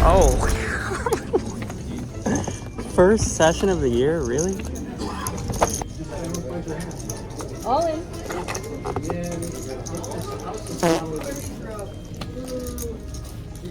Oh. First session of the year, really? All in.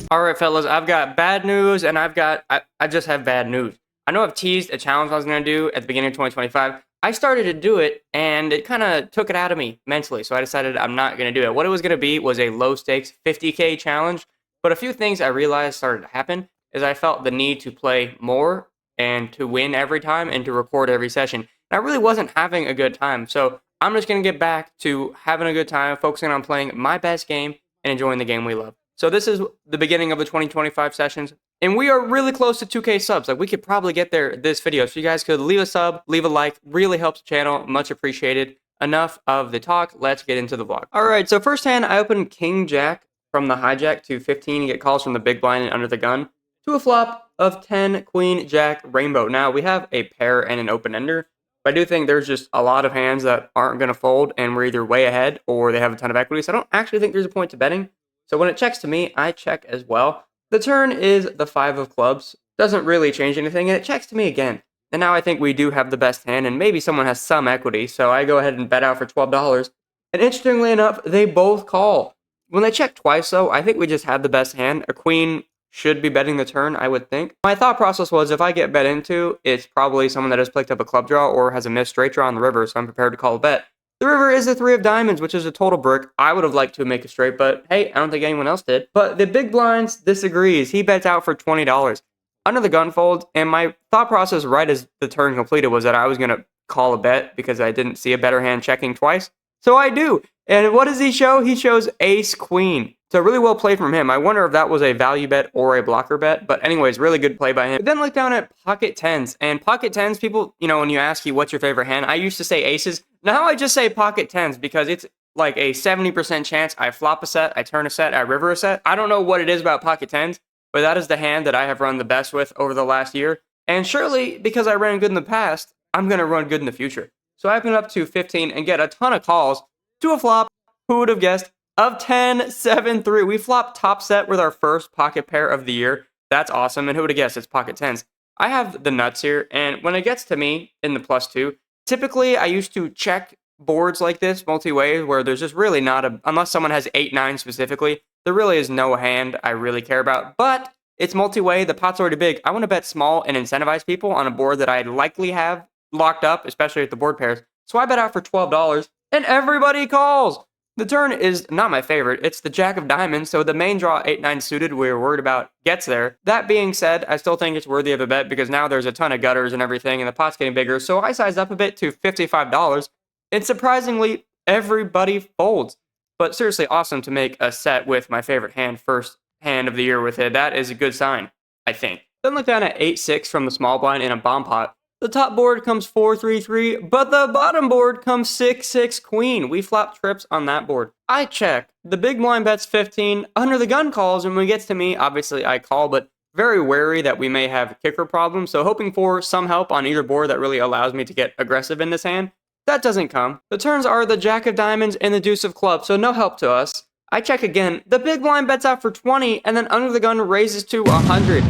All right, fellas, I've got bad news, and I just have bad news. I know I've teased a challenge I was going to do at the beginning of 2025. I started to do it, and it kind of took it out of me mentally, so I decided I'm not going to do it. What it was going to be was a low-stakes 50K challenge, but a few things I realized started to happen is I felt the need to play more and to win every time and to record every session. And I really wasn't having a good time, so I'm just going to get back to having a good time, focusing on playing my best game and enjoying the game we love. So this is the beginning of the 2025 sessions, and we are really close to 2K subs. Like, we could probably get there this video, so you guys could leave a sub, leave a like, really helps the channel, much appreciated. Enough of the talk, let's get into the vlog. All right, so first hand, I opened King Jack from the hijack to 15 and get calls from the big blind and under the gun to a flop of 10 Queen Jack Rainbow. Now, we have a pair and an open ender, but I do think there's just a lot of hands that aren't going to fold, and we're either way ahead or they have a ton of equity, so I don't actually think there's a point to betting. So when it checks to me, I check as well. The turn is the 5 of clubs. Doesn't really change anything, and it checks to me again. And now I think we do have the best hand, and maybe someone has some equity, so I go ahead and bet out for $12. And interestingly enough, they both call. When they check twice, though, I think we just had the best hand. A queen should be betting the turn, I would think. My thought process was, if I get bet into, it's probably someone that has picked up a club draw or has a missed straight draw on the river, so I'm prepared to call a bet. The river is the 3 of diamonds, which is a total brick. I would have liked to make a straight, but hey, I don't think anyone else did. But the big blinds disagrees. He bets out for $20. Under the gun fold, and my thought process right as the turn completed was that I was going to call a bet because I didn't see a better hand checking twice. So I do. And what does he show? He shows ace queen. So really well played from him. I wonder if that was a value bet or a blocker bet. But anyways, really good play by him. But then look down at pocket tens. And pocket tens, people, when you ask you what's your favorite hand, I used to say aces. Now I just say pocket tens because it's like a 70% chance I flop a set, I turn a set, I river a set. I don't know what it is about pocket tens, but that is the hand that I have run the best with over the last year. And surely, because I ran good in the past, I'm going to run good in the future. So I open up to 15 and get a ton of calls to a flop. Who would have guessed? Of 10, 7, 3. We flopped top set with our first pocket pair of the year. That's awesome. And who would have guessed it's pocket tens? I have the nuts here. And when it gets to me in the +2, typically I used to check boards like this multi-way where there's just really not unless someone has 8-9 specifically, there really is no hand I really care about. But it's multi-way. The pot's already big. I want to bet small and incentivize people on a board that I likely have locked up, especially at the board pairs. So I bet out for $12 and everybody calls. The turn is not my favorite. It's the Jack of Diamonds, so the main draw 8-9 suited we were worried about gets there. That being said, I still think it's worthy of a bet because now there's a ton of gutters and everything, and the pot's getting bigger, so I sized up a bit to $55. And surprisingly, everybody folds. But seriously, awesome to make a set with my favorite hand, first hand of the year with it. That is a good sign, I think. Then look down at 8-6 from the small blind in a bomb pot. The top board comes 4-3-3, but the bottom board comes 6-6 queen. We flop trips on that board. I check. The big blind bets 15. Under the gun calls, and when it gets to me, obviously I call, but very wary that we may have kicker problems, so hoping for some help on either board that really allows me to get aggressive in this hand. That doesn't come. The turns are the Jack of Diamonds and the Deuce of Clubs, so no help to us. I check again. The big blind bets out for 20, and then under the gun raises to 100.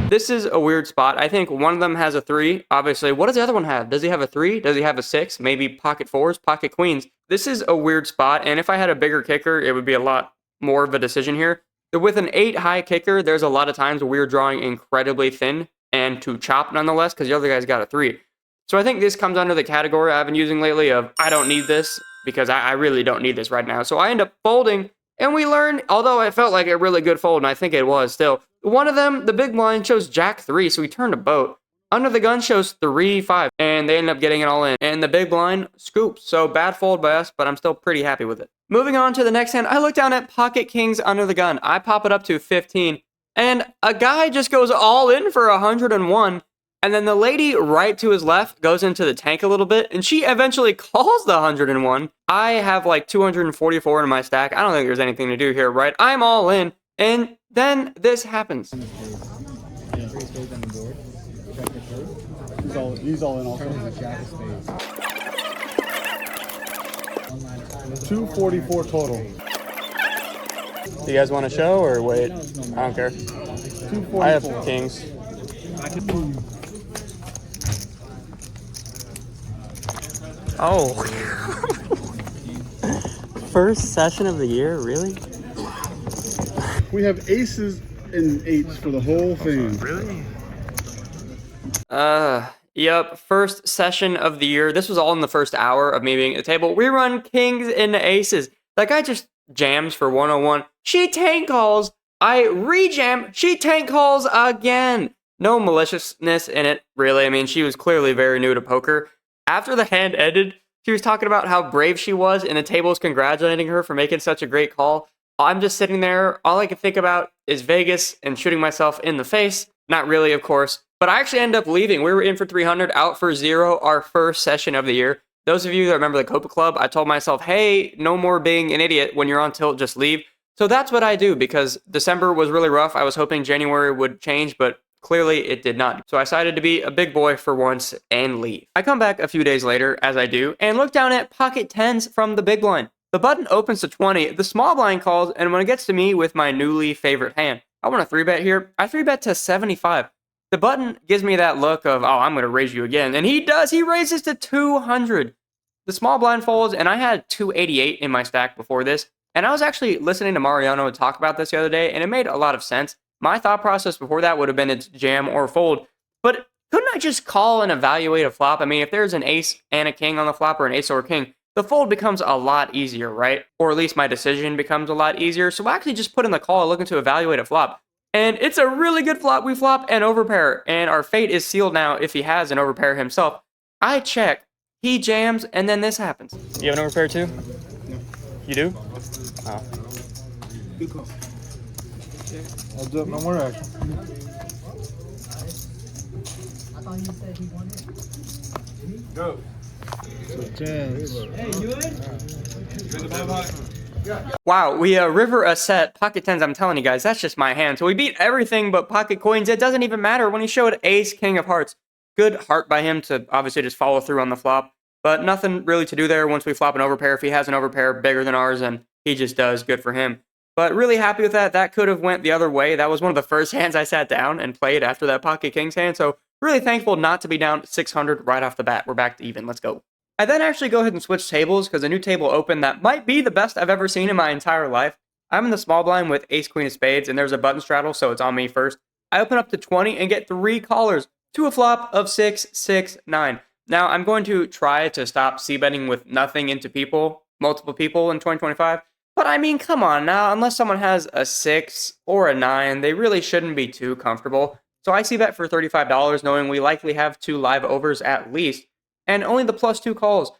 This is a weird spot. I think one of them has a 3. Obviously, what does the other one have? Does he have a 3? Does he have a 6? Maybe pocket 4s, pocket queens. This is a weird spot, and if I had a bigger kicker, it would be a lot more of a decision here. With an 8 high kicker, there's a lot of times where we're drawing incredibly thin and to chop nonetheless because the other guy's got a 3. So I think this comes under the category I've been using lately of I don't need this because I really don't need this right now. So I end up folding. And we learned, although it felt like a really good fold, and I think it was still, one of them, the big blind, shows Jack 3, so we turned a boat. Under the gun shows 3-5, and they end up getting it all in. And the big blind scoops, so bad fold by us, but I'm still pretty happy with it. Moving on to the next hand, I look down at pocket kings under the gun. I pop it up to 15, and a guy just goes all in for 101. And then the lady right to his left goes into the tank a little bit, and she eventually calls the 101. I have like 244 in my stack. I don't think there's anything to do here, right? I'm all in, and then this happens. He's all in also. 244 total. Do you guys want to show or wait? I don't care. I have kings. Oh. First session of the year, really? We have aces and eights for the whole thing. Really? Yep. First session of the year. This was all in the first hour of me being at the table. We run kings into aces. That guy just jams for 101. She tank calls. I rejam. She tank calls again. No maliciousness in it, really. I mean, she was clearly very new to poker. After the hand ended, she was talking about how brave she was, and the table was congratulating her for making such a great call. I'm just sitting there. All I can think about is Vegas and shooting myself in the face. Not really, of course. But I actually ended up leaving. We were in for 300, out for 0, our first session of the year. Those of you that remember the Copa Club, I told myself, hey, no more being an idiot. When you're on tilt, just leave. So that's what I do, because December was really rough. I was hoping January would change, but clearly it did not. So I decided to be a big boy for once and leave. I come back a few days later, as I do, and look down at pocket 10s from the big blind. The button opens to 20, the small blind calls, and when it gets to me with my newly favorite hand, I want to 3-bet here. I 3-bet to 75. The button gives me that look of, oh, I'm going to raise you again. And he does. He raises to 200. The small blind folds, and I had 288 in my stack before this. And I was actually listening to Mariano talk about this the other day, and it made a lot of sense. My thought process before that would have been it's jam or fold. But couldn't I just call and evaluate a flop? I mean, if there's an ace and a king on the flop, or an ace or a king, the fold becomes a lot easier, right? Or at least my decision becomes a lot easier. So I actually just put in the call looking to evaluate a flop. And it's a really good flop. We flop an overpair, and our fate is sealed now if he has an overpair himself. I check, he jams, and then this happens. You have an overpair too? No. You do? Oh. Good call. Heads up, no more action. I thought you said he wanted. Go. Hey, you in? Wow, we river a set, pocket 10s, I'm telling you guys, that's just my hand. So we beat everything but pocket coins. It doesn't even matter when he showed ace, king of hearts. Good heart by him to obviously just follow through on the flop. But nothing really to do there once we flop an overpair. If he has an overpair bigger than ours, and he just does, good for him. But really happy with that. That could have went the other way. That was one of the first hands I sat down and played after that pocket kings hand. So really thankful not to be down 600 right off the bat. We're back to even. Let's go. I then actually go ahead and switch tables because a new table opened that might be the best I've ever seen in my entire life. I'm in the small blind with ace, queen of spades, and there's a button straddle, so it's on me first. I open up to 20 and get 3 callers to a flop of 6, 6, 9. Now, I'm going to try to stop c-betting with nothing into people, multiple people in 2025. But I mean, come on now, unless someone has a 6 or a 9, they really shouldn't be too comfortable. So I c-bet for $35, knowing we likely have 2 live overs at least. And only the +2 calls.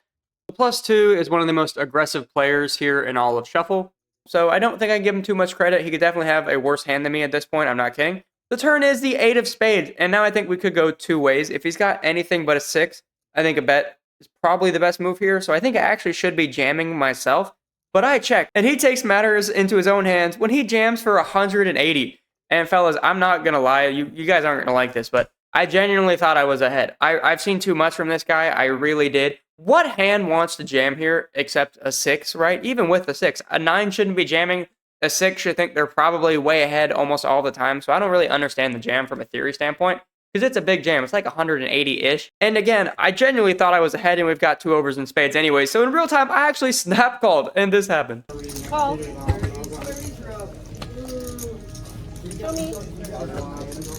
The +2 is one of the most aggressive players here in all of Shuffle. So I don't think I can give him too much credit. He could definitely have a worse hand than me at this point. I'm not kidding. The turn is the 8 of spades. And now I think we could go 2 ways. If he's got anything but a 6, I think a bet is probably the best move here. So I think I actually should be jamming myself. But I check. And he takes matters into his own hands when he jams for 180. And fellas, I'm not going to lie. You guys aren't going to like this, but I genuinely thought I was ahead. I've seen too much from this guy. I really did. What hand wants to jam here except a 6, right? Even with a 6. A 9 shouldn't be jamming. A 6 should think they're probably way ahead almost all the time. So I don't really understand the jam from a theory standpoint because it's a big jam. It's like 180-ish. And again, I genuinely thought I was ahead and we've got 2 overs in spades anyway. So in real time, I actually snap called and this happened. Call. Show me.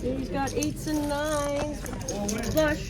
He's got 8s and 9s. Flush.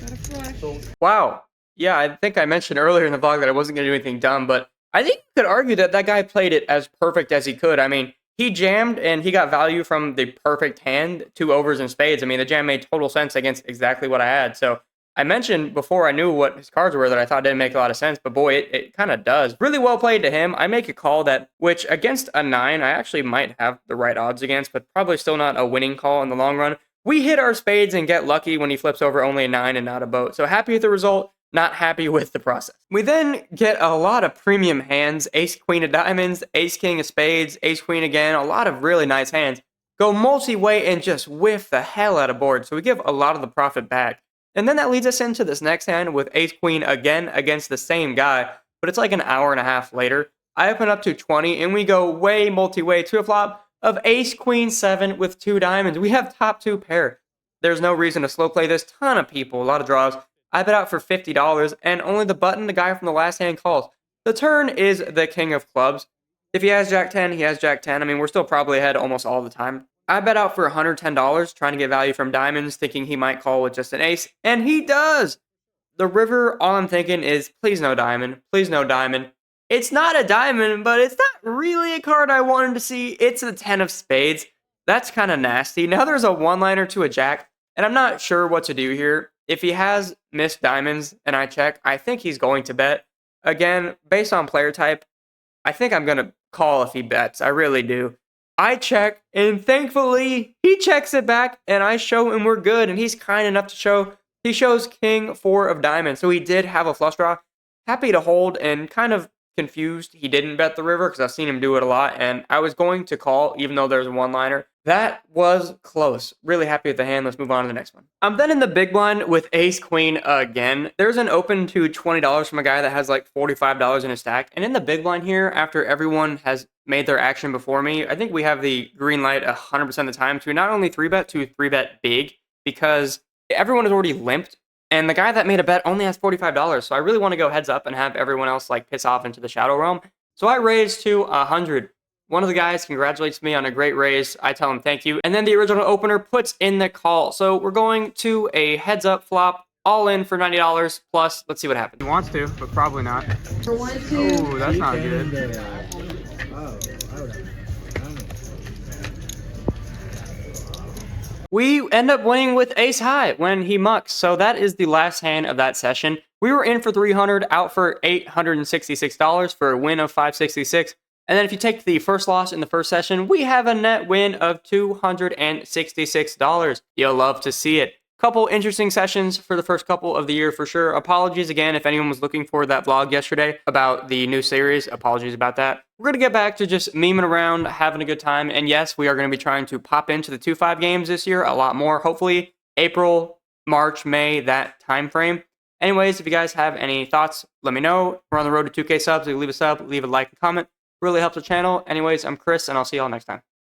Got a flush. Wow. Yeah, I think I mentioned earlier in the vlog that I wasn't going to do anything dumb, but I think you could argue that that guy played it as perfect as he could. I mean, he jammed and he got value from the perfect hand, 2 overs in spades. I mean, the jam made total sense against exactly what I had. So I mentioned before I knew what his cards were that I thought didn't make a lot of sense, but boy, it kind of does. Really well played to him. I make a call that, which against a 9, I actually might have the right odds against, but probably still not a winning call in the long run. We hit our spades and get lucky when he flips over only a 9 and not a boat. So happy with the result, not happy with the process. We then get a lot of premium hands, ace, queen of diamonds, ace, king of spades, ace, queen again, a lot of really nice hands. Go multi-way and just whiff the hell out of board. So we give a lot of the profit back. And then that leads us into this next hand with ace queen again against the same guy, but it's like an hour and a half later. I open up to 20, and we go way multi-way to a flop of ace, queen, 7 with 2 diamonds. We have top 2 pair. There's no reason to slow play this. Ton of people, a lot of draws. I bet out for $50, and only the button the guy from the last hand calls. The turn is the king of clubs. If he has jack 10, he has jack 10. I mean, we're still probably ahead almost all the time. I bet out for $110, trying to get value from diamonds, thinking he might call with just an ace, and he does! The river, all I'm thinking is, please no diamond, please no diamond. It's not a diamond, but it's not really a card I wanted to see. It's a 10 of spades. That's kind of nasty. Now there's a one-liner to a jack, and I'm not sure what to do here. If he has missed diamonds and I check, I think he's going to bet. Again, based on player type, I think I'm going to call if he bets. I really do. I check, and thankfully, he checks it back, and I show him we're good, and he's kind enough to show. He shows king 4 of diamonds, so he did have a flush draw. Happy to hold, and kind of confused he didn't bet the river, because I've seen him do it a lot, and I was going to call, even though there's a one-liner. That was close. Really happy with the hand. Let's move on to the next one. I'm then in the big blind with ace queen again. There's an open to $20 from a guy that has like $45 in his stack. And in the big blind here, after everyone has made their action before me, I think we have the green light 100% of the time to not only 3-bet, to 3-bet big, because everyone has already limped. And the guy that made a bet only has $45. So I really want to go heads up and have everyone else like piss off into the shadow realm. So I raised to 100. One of the guys congratulates me on a great raise. I tell him thank you. And then the original opener puts in the call. So we're going to a heads up flop, all in for $90 plus. Let's see what happens. He wants to, but probably not. Oh, that's not good. We end up winning with ace high when he mucks. So that is the last hand of that session. We were in for 300, out for $866 for a win of 566. And then if you take the first loss in the first session, we have a net win of $266. You'll love to see it. Couple interesting sessions for the first couple of the year for sure. Apologies again if anyone was looking for that vlog yesterday about the new series. Apologies about that. We're going to get back to just memeing around, having a good time. And yes, we are going to be trying to pop into the 2-5 games this year a lot more. Hopefully April, March, May, that time frame. Anyways, if you guys have any thoughts, let me know. We're on the road to 2K subs. Leave a sub, leave a like and comment. Really helps the channel. Anyways, I'm Chris, and I'll see y'all next time.